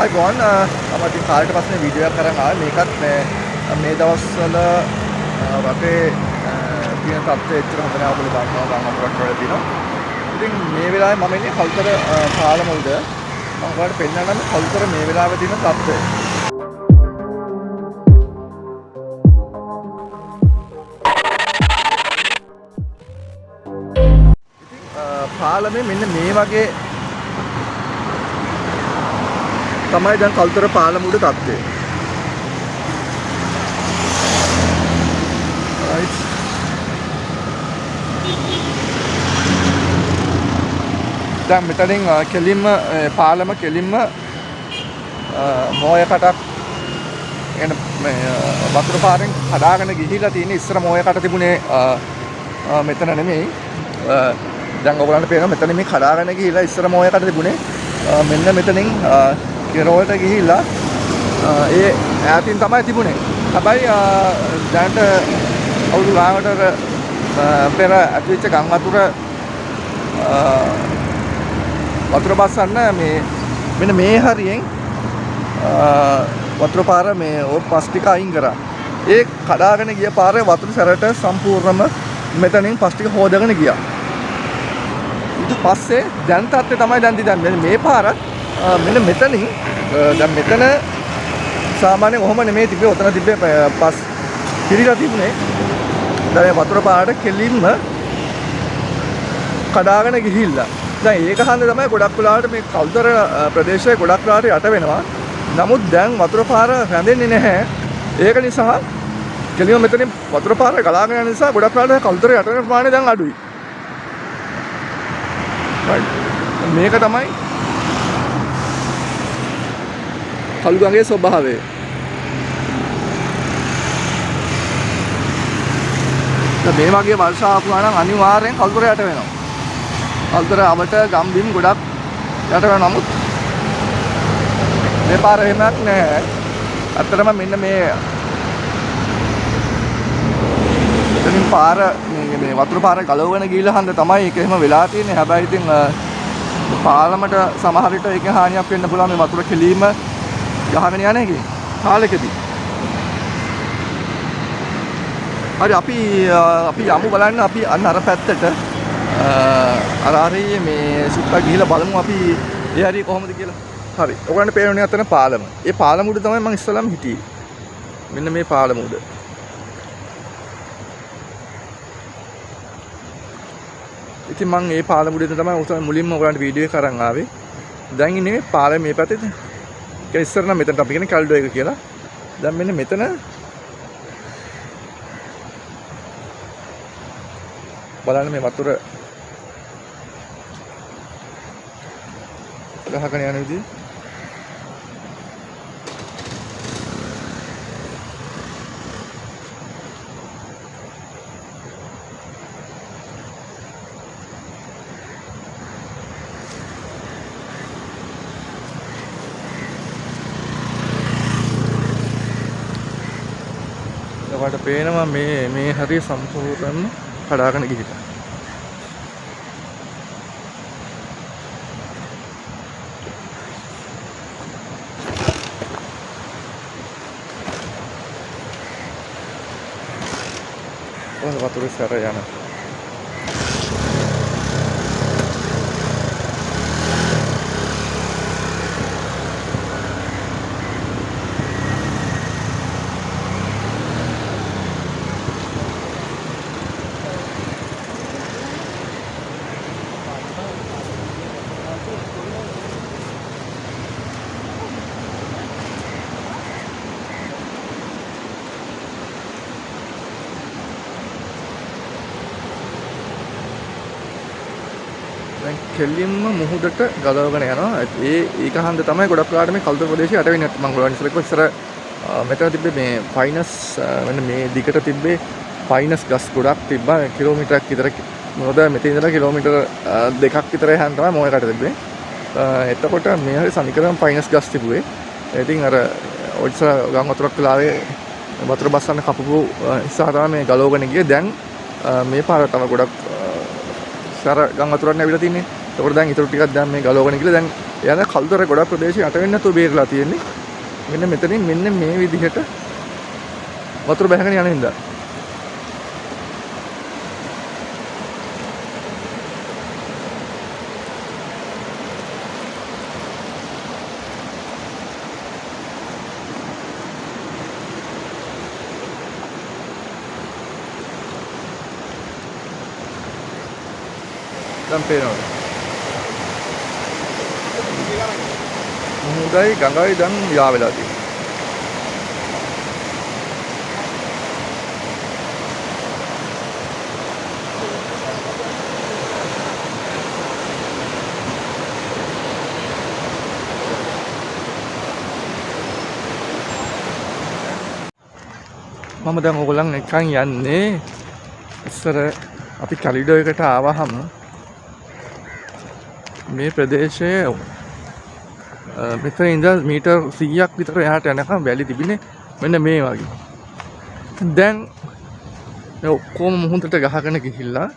අයිබෝන් මම ඉතින් කාලෙට පස්සේ වීඩියෝ එකක් අරන් ආවේ. මේකත් මේ දවස්වල රටේ තියෙන තත්ත්වය එච්චර හොඳ නැහැ කියලා දන්නවා. ගම් අතරක් වල තියෙනවා. ඉතින් මේ වෙලාවේ මම ඉන්නේ කල්තර පාලමුල්ද. මම ඔයාලට පෙන්නන්නම් කල්තර මේ වෙලාවේ තියෙන තත්ත්වය. ඉතින් පාලමේ මෙන්න මේ වගේ තමයි දැන් කල්තර පාලමුඩ තත්ත්වය. right. දැන් මෙතනින් කෙලින්ම පාලම කෙලින්ම මොය කටක් එන වතුර පාරෙන් හදාගෙන ගිහිලා තියෙන. ඉස්සර මොය කට තිබුණේ මෙතන නෙමෙයි. දැන් ඔයගොල්ලන්ට පේනවා මෙතන මේ කඩාගෙන ගිහිලා ඉස්සර මොය කට තිබුණේ මෙන්න මෙතනින් කෙරවලට ගිහිල්ලා ඒ ඈතින් තමයි තිබුණේ. හැබැයි දැනට අවුරුදු ගානකට පෙර ඇතිවෙච්ච ගම් වතුර බස්සන්න මෙන්න මේ හරියෙන් වතුර පාර මේ පස් ටික අයින් කරා. ඒ කඩාගෙන ගිය පාරේ වතුර සැරට සම්පූර්ණම මෙතනින් පස් ටික හොදගෙන ගියා. ඊට පස්සේ දැන් තත්ත්වය තමයි දැන් මේ පාරත් මෙන්න මෙතනින් දැන් මෙතන සාමාන්‍යයෙන් ඔහොම නෙමෙයි තිබ්බේ. ඔතන තිබ්බේ පස් පිරීලා තිබුණේ. දැන් මේ වතුර පාරට කෙලින්ම කඩාගෙන ගිහිල්ලා. දැන් ඒක හන්ද තමයි ගොඩක් වෙලාවට මේ කල්තර ප්‍රදේශයේ ගොඩක් වෙලාවට යට වෙනවා. නමුත් දැන් වතුර පාර රැඳෙන්නේ නැහැ. ඒක නිසා කෙලින්ම මෙතනින් වතුර පාර ගලාගෙන යන නිසා ගොඩක් වෙලාවට කල්තර යට වෙන ප්‍රමාණය දැන් අඩුයි. මේක තමයි කළුගඟේ ස්වභාවය. මේ වගේ වර්ෂාවක් වුණා නම් අනිවාර්යෙන් කල්තර යට වෙනවා. කල්තර අවට ගම්බිම් ගොඩක් යට වෙනවා. නමුත් මේ පාර එහෙමක් නැහැ. අත්‍තරම මෙන්න මේ එතනින් පාර මේ වතුර පාර ගලවගෙන ගිහලා හන්ද තමයි ඒක එහෙම වෙලා තියෙන්නේ. හැබැයි ඉතින් පාලමට සමහර විට ඒකේ හානියක් වෙන්න පුළුවන් මේ වතුර කෙලීම ගහගෙන යන එකේ කාලෙකදී. හරි අපි යමු බලන්න. අපි අන්න අර පැත්තට අරාරේ මේ සුට්ටක් ගිහිල්ලා බලමු අපි ඒ හරිය කොහොමද කියලා. හරි. ඔයගොල්ලන්ට පේන්නේ අතන පාලම. ඒ පාලම උඩ තමයි මම ඉස්සලම හිටියේ. මෙන්න මේ පාලම උඩ. ඉතින් මම මේ පාලම උඩ තමයි උසම මුලින්ම ඔයගොල්ලන්ට වීඩියෝ එක අරන් ආවේ. දැන් ඉන්නේ පාලම මේ පැත්තේ. ඒක ඉස්සර නම් මෙතනට අපි කියන්නේ කල්ඩෝ එක කියලා. දැන් මෙන්න මෙතන බලන්න මේ වතුර ගහගෙන යන විදිහ. ඔයාලට පේනවා මේ හරිය සම්පූර්ණයෙන්ම කඩාගෙන ගිහිල්ලා. වතුර සැර යන දැන් කෙලින්ම මුහුදට ගලවගෙන යනවා. ඒක හන්ද තමයි ගොඩක් වෙලාවට මේ කල්තර ප්‍රදේශය යට වෙන්නේ. මම ගොඩක් ඉස්සර මෙතන තිබ්බේ මේ ෆයිනස් මෙන්න මේ දිගට තිබ්බේ ෆයිනස් ගස් ගොඩක් තිබ්බා. කිලෝමීටරයක් විතර මොකද මෙතන ඉඳලා කිලෝමීටර 2ක් විතර යහන් තමයි මොයකට තිබ්බේ. එතකොට මේ හරි සමීකරණ ෆයිනස් ගස් තිබුවේ. ඉතින් අර ඔයිසර ගම් වතුරක් වෙලාවේ වතුර බස්සන්න කපපු නිසා තමයි මේ ගලවගෙන ගියේ. දැන් මේ පාර තමයි ගොඩක් සර ගම් වතුරක් නැවිලා තින්නේ. ඒකට දැන් ඊටු ටිකක් දැන් මේ ගලවගෙන ගිහලා දැන් එයා කල්තර ගොඩක් ප්‍රදේශය යට වෙන්නේ නැතුව බේරලා තියෙන්නේ. මෙන්න මෙතනින් මෙන්න මේ විදිහට වතුර බහගෙන යන හින්දා. දැන් පේනවා. මුහුදයි ගඟයි දැන් යා වෙලා තියෙනවා. මම දැන් ඕගොල්ලන් එකන් යන්නේ ඉස්සර අපි කැලිඩෝ එකට ආවහම මේ ප්‍රදේශයේ මෙතන ඉඳලා මීටර් 100ක් විතර එහාට යනකම් වැලි තිබිනේ මෙන්න මේ වගේ. දැන් මේ ඔක්කොම මුහුදට ගහගෙන ගිහිල්ලා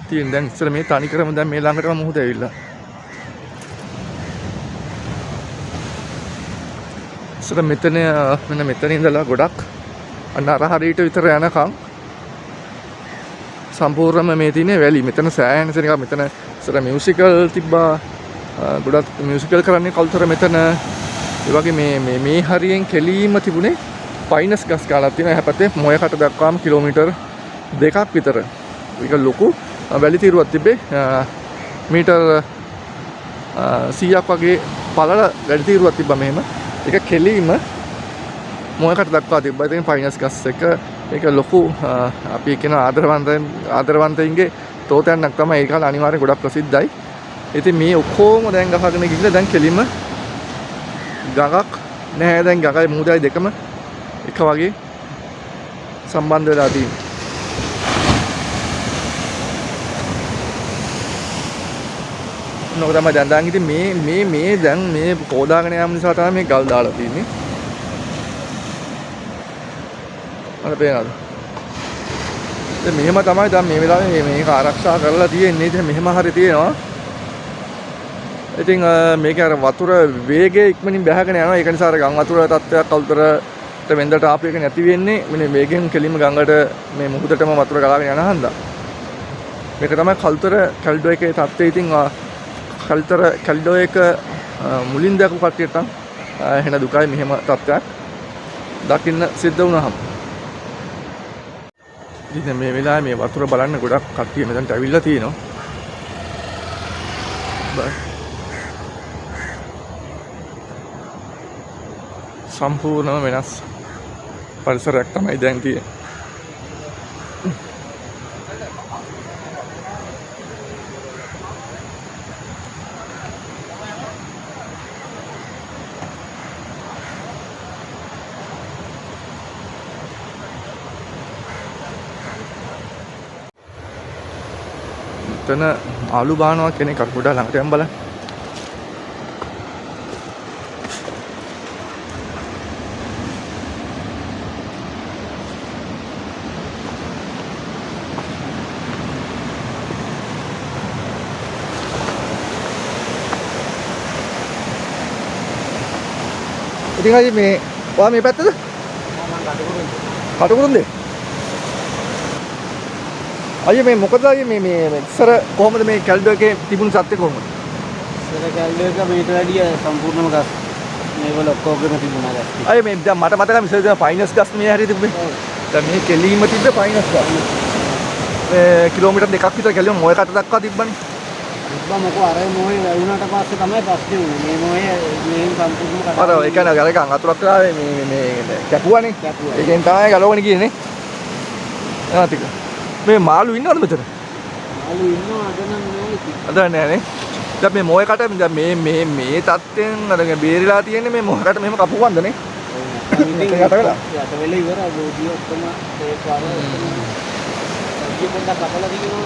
තියෙන දැන් ඉස්සර මේ තනි කරම දැන් මේ ළඟටම මුහුද ඇවිල්ලා. ඉස්සර මෙතන මෙන්න මෙතන ඉඳලා ගොඩක් අන්න අර හරියට විතර යනකම් සම්පූර්ණයෙන්ම මේ තියෙන වැලි මෙතන සෑහෙන සෙනඟ මෙතන ඉස්සර මියුසිකල් තිබ්බා ගොඩක් මියුසිකල් කරන්නේ කල්තර මෙතන ඒ වගේ මේ හරියෙන් කෙලීම තිබුණේ පයිනස් ගස් කාලක් තියෙනවා එහා පැත්තේ මොයකට දක්වාම කිලෝමීටර් 2ක් විතර ඒක ලොකු වැලි තීරුවක් තිබ්බේ මීටර් 100ක් වගේ පළල වැලි තීරුවක් තිබ්බා මෙහෙම ඒක කෙලීම මොයකට දක්වා තිබ්බා ඉතින් පයිනස් ගස් එක ඒක ලොකු අපි කියන ආදරවන්තයින්ගේ තෝතයන්ක් තමයි ඒ කාලේ අනිවාර්යෙන් ගොඩක් ප්‍රසිද්ධයි. ඉතින් මේ ඔක්කොම දැන් ගහගෙන ගිහිල්ලා දැන් කෙලින්ම ගඟක් නැහැ දැන් ගඟයි මුහුදයි දෙකම එක වගේ සම්බන්ධ වෙලා තියෙනවා. තමයි දැන් ඉතින් මේ දැන් මේ පොදාගෙන යාම නිසා තමයි මේ ගල් දාලා තියෙන්නේ. අර පේනවද? දැන් මෙහෙම තමයි දැන් මේ වෙලාවේ මේක ආරක්ෂා කරලා තියෙන්නේ. ඉතින් මෙහෙම හරි තියෙනවා. ඉතින් මේක අර වතුර වේගය ඉක්මනින් බහගෙන යනවා. ඒක නිසා අර ගම් වතුර තත්ත්වයක් කල්තරට වෙන්දට ආපු එක නැති වෙන්නේ. මෙන්න වේගෙන් කෙලින්ම ගඟට මේ මුහුදටම වතුර ගලාගෙන යන හන්දා. මේක තමයි කල්තර කැලිඩෝ එකේ තත්ත්වය. ඉතින් කල්තර කැලිඩෝ එක මුලින් දැකපු කට්ටියට එහෙන දුකයි මෙහෙම තත්ත්වයක් දකින්න සිද්ධ වුණාම. ඉතින් මේ වෙලාවේ මේ වතුර බලන්න ගොඩක් කට්ටිය මෙතනට ඇවිල්ලා තියෙනවා. සම්පූර්ණම වෙනස් පරිසරයක් තමයි දැන් තියෙන්නේ. මෙතන ආලු බානවා කෙනෙක් අර ගොඩක් ළඟට යන් බලන්න. ඉතින් අයි මේ ඔයා මේ පැත්තද? මම කටුකුරුන්දේ. අයිය මේ මොකද අයිය මේ ඉස්සර කොහොමද මේ කැලිඩෝ එකේ තිබුණු සත්‍ය කොහොමද? ඉස්සර කැලිඩෝ එක මේට වැඩිය සම්පූර්ණම ගස් මේවල ඔක්කොගෙම තිබුණා ගස්. අයිය මේ දැන් මට මතකයි ඉස්සර දැන් ෆයිනස් ගස් මේ හැරි තිබ්බේ. දැන් මේ කෙලීම තිබ්බේ ෆයිනස් ගස්. කිලෝමීටර් 2ක් විතර කෙලිම මොයකට දක්වා තිබ්බනේ. තිබ්බා මොකෝ අර මොහේ වැවුනට පස්සේ තමයි පස්සේ උනේ. මේ මොහේ මේ සම්පූර්ණම කතා. අර ඒ කියන්නේ අර ගම් අතුරක් කරා මේ කැපුවානේ. ඒකෙන් තමයි ගලවගෙන ගියේ නේ. ආ ටික. මේ මාළු ඉන්නවද මෙතන? මාළු ඉන්නවා අද නම් නෑ ඉතින්. අද නෑ නේ. දැන් මේ මොයකට දැන් මේ තත්ත්වෙන් අර බේරිලා තියෙන්නේ මේ මොයකට මෙහෙම කපුවන්ද නේ? ඉතින් යට වෙලා ඉවරයි බෝඩිය ඔක්කොම ඒ පාර ඔක්කොම පොඩ්ඩක් කපලා දිනනවා.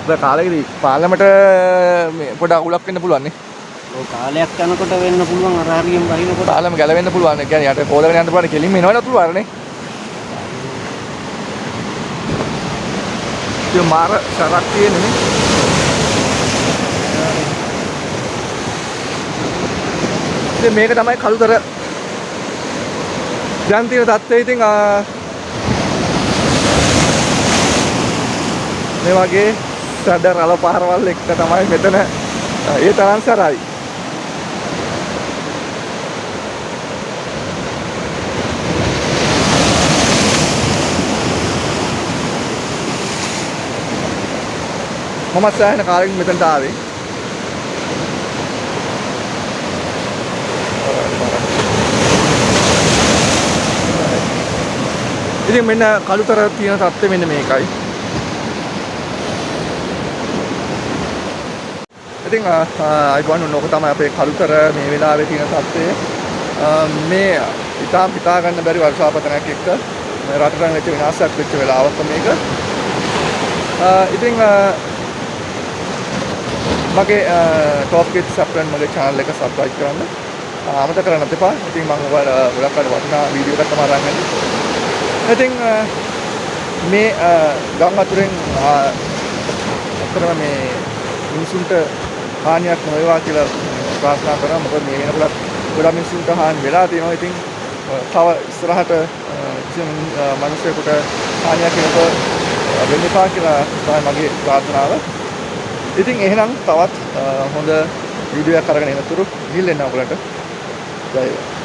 දැන් කාලෙකදී පාර්ලිමේන්ත මේ පොඩ අකුලක් වෙන්න පුළුවන් නේ. ඔව් කාලයක් යනකොට වෙන්න පුළුවන් අර හරියම වහිනකොට. පාර්ලිමේන්ත ගැලවෙන්න පුළුවන්. ඒ කියන්නේ යට පොලගෙන යන්න පුළුවන් කෙලින්ම එනවනේ අතුරු අරනේ. ඉතින් මාර සරක් තියෙන්නේ. ඉතින් මේක තමයි කළුතර දැන් තියෙන තත්ත්වය. ඉතින් මේ වගේ සැඩ රළ පාරවල් එක්ක තමයි මෙතන ඒ තරම් සරයි. මම සෑහෙන කාලෙකින් මෙතනට ආවේ. ඉතින් මෙන්න කළුතර තියෙන තත්ත්වය මෙන්න මේකයි. ඉතින් අයිබෝන් ඔන්න ඔක තමයි අපේ කළුතර මේ වෙලාවේ තියෙන තත්ත්වය. මේ ඉතාම හිතා ගන්න බැරි වර්ෂාපතනයක් එක්ක රටට වෙච්ච විනාශයක් වෙච්ච වෙලාවක මේක. ඉතින් මගේ ටොප් කිඩ්ස් අප්ලන් මගේ channel එක subscribe කරන්න අමතක කරන්න එපා. ඉතින් මම ඔයාලා ගොඩක් අය වටිනා වීඩියෝ එකක් තමයි අරන් යන්නේ. ඉතින් මේ ගම් වතුරෙන් අතරම මේ මිනිසුන්ට හානියක් නොවේවා කියලා ප්‍රාර්ථනා කරනවා. මොකද මේ වෙනකොට ගොඩක් මිනිසුන්ට හානි වෙලා තියෙනවා. ඉතින් තව ඉස්සරහට කිසිම මිනිසෙකුට හානියක් වෙනකොට වෙන්න එපා කියලා තමයි මගේ ප්‍රාර්ථනාව. ඉතින් එහෙනම් තවත් හොඳ වීඩියෝ එකක් අරගෙන එනතුරු ගිහින් එන්න ඔයගලන්ට. ජය වේවා.